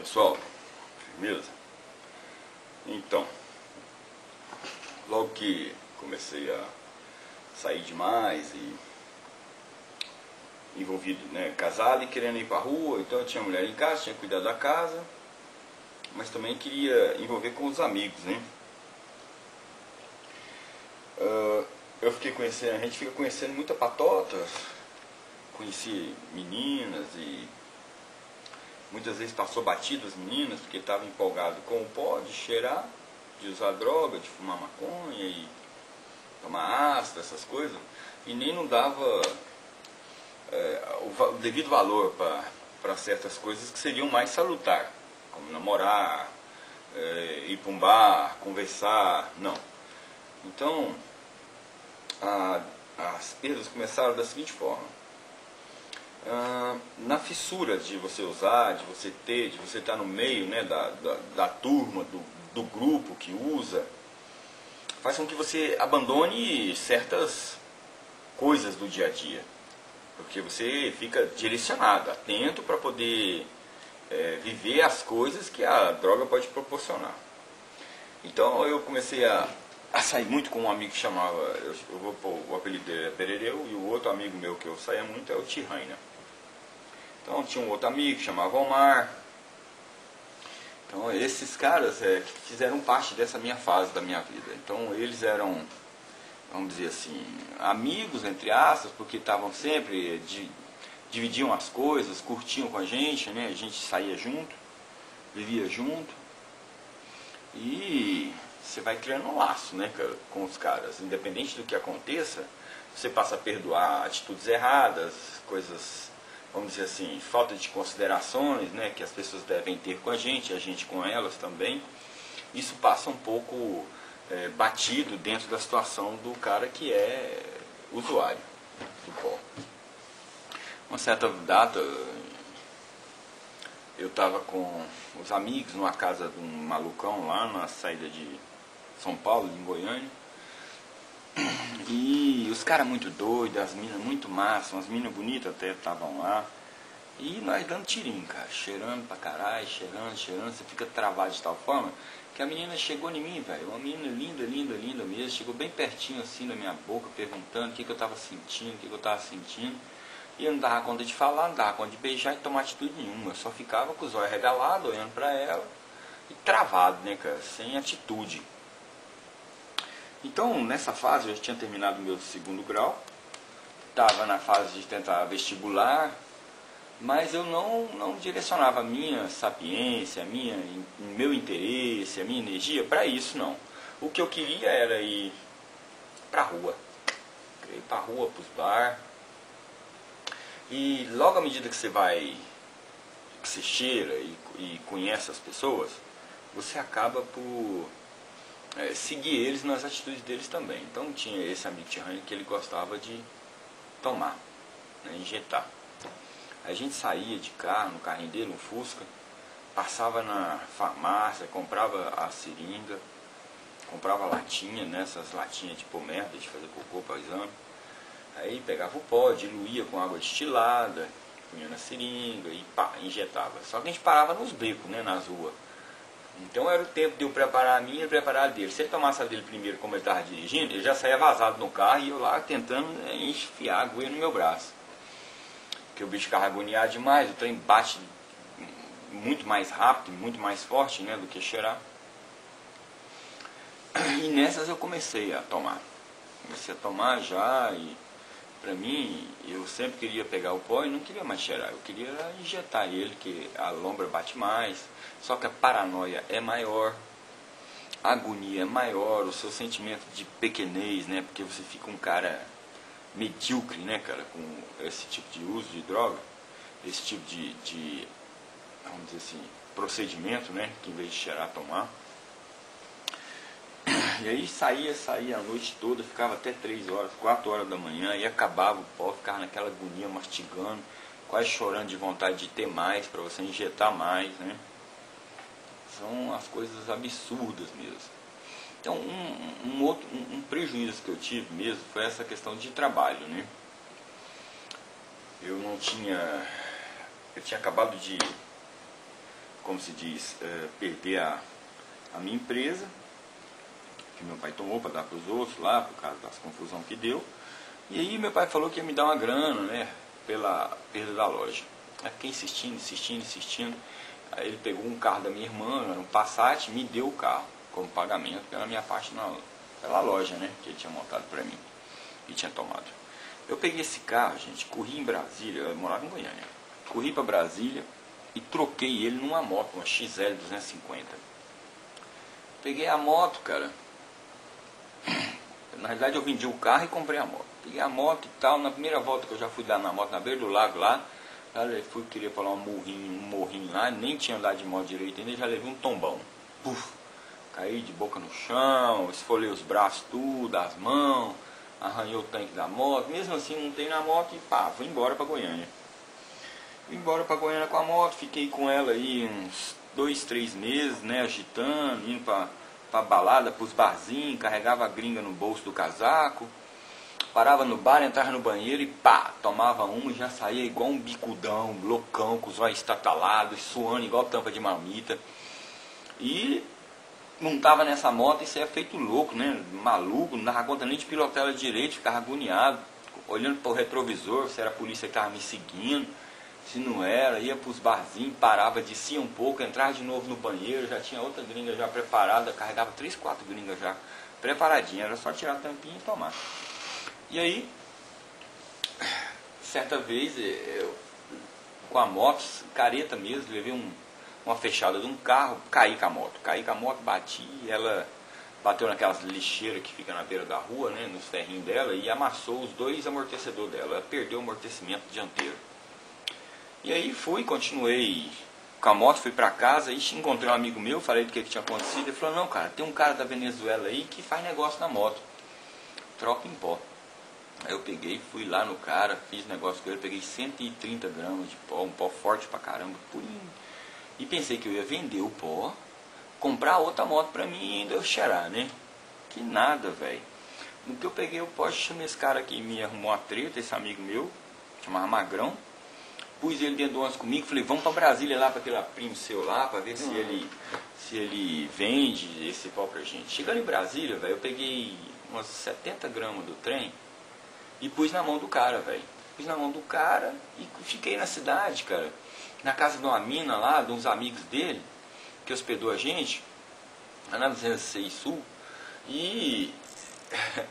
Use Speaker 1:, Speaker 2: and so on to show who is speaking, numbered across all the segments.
Speaker 1: Pessoal, firmeza? Então, logo que comecei a sair demais e envolvido, né, casado e querendo ir pra rua, então eu tinha mulher em casa, tinha que cuidar da casa, mas também queria envolver com os amigos, né? Eu fiquei conhecendo, a gente fica conhecendo muita patota, conheci meninas e muitas vezes passou batido as meninas, porque estava empolgado com o pó, de cheirar, de usar droga, de fumar maconha e tomar ácido, essas coisas, e nem não dava o devido valor para certas coisas que seriam mais salutar, como namorar, ir para um bar, conversar, não. Então, as perdas começaram da seguinte forma. Na fissura de você usar, de você ter, de você estar no meio, né, da turma, do grupo que usa, faz com que você abandone certas coisas do dia a dia, porque você fica direcionado, atento para poder viver as coisas que a droga pode proporcionar. Então eu comecei a sair muito com um amigo que chamava, eu vou pôr o apelido dele é Perereu, e o outro amigo meu que eu saía muito é o Tiranha. Então tinha um outro amigo que chamava Omar. Então esses caras que fizeram parte dessa minha fase da minha vida. Então eles eram, vamos dizer assim, amigos, entre aspas, porque estavam sempre, dividiam as coisas, curtiam com a gente, né? A gente saía junto, vivia junto. E você vai criando um laço, né, com os caras. Independente do que aconteça, você passa a perdoar atitudes erradas, coisas, vamos dizer assim, falta de considerações, né, que as pessoas devem ter com a gente com elas também. Isso passa um pouco batido dentro da situação do cara que é usuário do pó. Uma certa data, eu estava com os amigos numa casa de um malucão lá na saída de São Paulo, em Goiânia. E os caras muito doidos, as minas muito massas, umas minas bonitas até estavam lá. E nós dando tirinho, cara, cheirando pra caralho, cheirando, você fica travado de tal forma que a menina chegou em mim, velho, uma menina linda, linda, linda mesmo, chegou bem pertinho assim da minha boca, perguntando o que eu tava sentindo, E eu não dava conta de falar, não dava conta de beijar e tomar atitude nenhuma, eu só ficava com os olhos regalados, olhando pra ela e travado, né, cara, sem atitude. Então, nessa fase, eu já tinha terminado o meu segundo grau, estava na fase de tentar vestibular, mas eu não direcionava a minha sapiência, o meu interesse, a minha energia para isso, não. O que eu queria era ir para a rua, ir para a rua, para os bar. E logo à medida que você cheira e conhece as pessoas, você acaba por seguir eles nas atitudes deles também. Então tinha esse amigo Tiranha que ele gostava de tomar, né, injetar. A gente saía de carro, no carrinho dele, um Fusca, passava na farmácia, comprava a seringa, comprava latinha, nessas latinhas de pôr merda, de fazer cocô para exame. Aí pegava o pó, diluía com água destilada, punha na seringa e pá, injetava. Só que a gente parava nos becos, né, nas ruas. Então era o tempo de eu preparar a minha e preparar a dele. Se ele tomasse a dele primeiro, como ele estava dirigindo, ele já saía vazado no carro e eu lá tentando enfiar a agulha no meu braço. Porque o bicho ficava agoniado demais, o trem bate muito mais rápido, muito mais forte, né, do que cheirar. E nessas eu comecei a tomar. Comecei a tomar já e pra mim, eu sempre queria pegar o pó e não queria mais cheirar. Eu queria injetar ele, que a lombra bate mais. Só que a paranoia é maior, a agonia é maior, o seu sentimento de pequenez, né? Porque você fica um cara medíocre, né, cara, com esse tipo de uso de droga, esse tipo de vamos dizer assim, procedimento, né? Que em vez de cheirar, tomar. E aí saía a noite toda, ficava até 3 horas, 4 horas da manhã, e acabava o pó, ficava naquela agonia, mastigando, quase chorando de vontade de ter mais, para você injetar mais, né? São as coisas absurdas mesmo. Então, um prejuízo que eu tive mesmo foi essa questão de trabalho, né? Eu tinha acabado de como se diz, perder a minha empresa, que meu pai tomou para dar para os outros lá, por causa das confusões que deu. E aí meu pai falou que ia me dar uma grana, né, pela perda da loja. Aí fiquei insistindo. Aí ele pegou um carro da minha irmã, um Passat, me deu o carro como pagamento pela minha parte pela loja, né, que ele tinha montado para mim e tinha tomado. Eu peguei esse carro, gente, corri em Brasília, eu morava em Goiânia. Corri para Brasília e troquei ele numa moto, uma XL 250. Peguei a moto, cara. Na realidade eu vendi o carro e comprei a moto. Peguei a moto e tal, na primeira volta que eu já fui dar na moto, na beira do lago lá, fui querer pular um morrinho lá, nem tinha andado de moto direito ainda, já levei um tombão. Puf, caí de boca no chão, esfolei os braços tudo, as mãos, arranhei o tanque da moto, mesmo assim montei na moto e pá, fui embora pra Goiânia. Fui embora pra Goiânia com a moto, fiquei com ela aí uns 2, 3 meses, né, agitando, indo pra balada, pros barzinhos, carregava a gringa no bolso do casaco, parava no bar, entrava no banheiro e pá, tomava uma e já saía igual um bicudão, loucão, com os olhos estatalados, suando igual tampa de marmita. E montava nessa moto e saía feito louco, né, maluco, não dava conta nem de pilotar ela direito, ficava agoniado, olhando pro retrovisor, se era a polícia que estava me seguindo, se não era, ia pros barzinhos, parava, descia um pouco, entrava de novo no banheiro, já tinha outra gringa já preparada, carregava 3, 4 gringas já preparadinha, era só tirar a tampinha e tomar. E aí, certa vez, eu, com a moto, careta mesmo, levei uma fechada de um carro, caí com a moto, bati, ela bateu naquelas lixeiras que fica na beira da rua, né, nos ferrinhos dela, e amassou os 2 amortecedores dela, ela perdeu o amortecimento dianteiro. E aí continuei com a moto, fui pra casa, e encontrei um amigo meu, falei do que tinha acontecido, ele falou, não cara, tem um cara da Venezuela aí que faz negócio na moto, troca em pó. Aí eu peguei, fui lá no cara, fiz negócio com ele, peguei 130 gramas de pó, um pó forte pra caramba, e pensei que eu ia vender o pó, comprar outra moto pra mim e ainda eu cheirar, né? Que nada, velho. No que eu peguei o pó, chamei esse cara que me arrumou uma treta, esse amigo meu, chamava Magrão, pus ele dentro do ônibus comigo, falei, vamos pra Brasília lá, pra aquele primo seu lá, pra ver se ele vende esse pó pra gente. Chegando em Brasília, velho, eu peguei umas 70 gramas do trem e pus na mão do cara, velho. Pus na mão do cara e fiquei na cidade, cara, na casa de uma mina lá, de uns amigos dele, que hospedou a gente, lá na 206 Sul, e,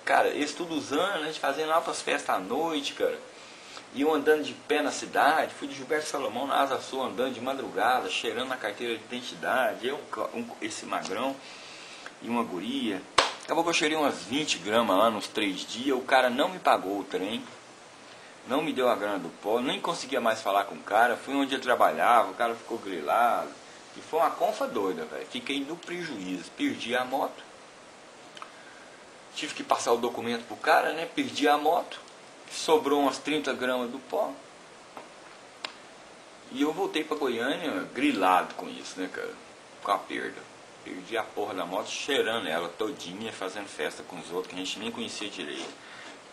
Speaker 1: cara, eles tudo usando, a gente fazendo altas festas à noite, cara. E eu andando de pé na cidade, fui de Gilberto Salomão na Asa Sul, andando de madrugada, cheirando na carteira de identidade, esse Magrão e uma guria. Acabou que eu cheirei umas 20 gramas lá nos 3 dias, o cara não me pagou o trem, não me deu a grana do pó, nem conseguia mais falar com o cara, fui onde eu trabalhava, o cara ficou grilado, e foi uma confa doida, velho. Fiquei no prejuízo, perdi a moto, tive que passar o documento pro cara, né, perdi a moto. Sobrou umas 30 gramas do pó. E eu voltei pra Goiânia grilado com isso, né, cara? Com a perda. Perdi a porra da moto, cheirando ela todinha, fazendo festa com os outros, que a gente nem conhecia direito.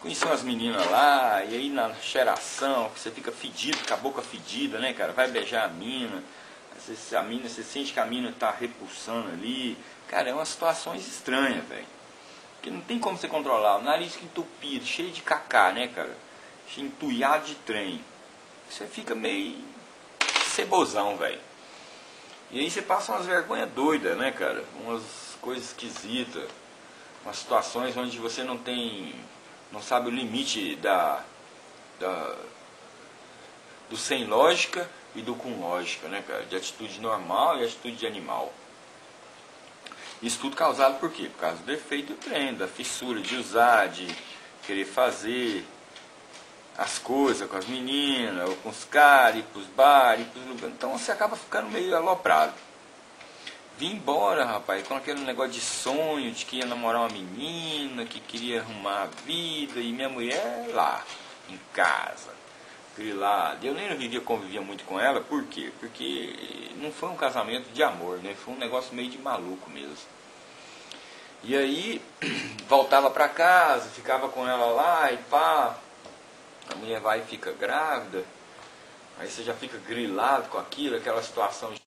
Speaker 1: Conheci umas meninas lá, e aí na cheiração, você fica fedido, com a boca fedida, né, cara? Vai beijar a mina, você sente que a mina tá repulsando ali. Cara, é umas situações estranhas, velho. Que não tem como você controlar, o nariz entupido, cheio de cacá, né, cara? Cheio entulhado de trem. Você fica meio cebosão, velho. E aí você passa umas vergonhas doidas, né, cara? Umas coisas esquisitas. Umas situações onde você não sabe o limite do sem lógica e do com lógica, né, cara? De atitude normal e atitude de animal. Isso tudo causado por quê? Por causa do defeito do trem, da fissura de usar, de querer fazer as coisas com as meninas, ou com os caras, ir pros bares, ir pros lugares. Então você acaba ficando meio aloprado. Vim embora, rapaz, com aquele negócio de sonho, de que ia namorar uma menina, que queria arrumar a vida, e minha mulher lá, em casa, grilada. Eu nem convivia muito com ela, por quê? Porque não foi um casamento de amor, né? Foi um negócio meio de maluco mesmo. E aí, voltava pra casa, ficava com ela lá e pá, a mulher vai e fica grávida, aí você já fica grilado com aquilo, aquela situação de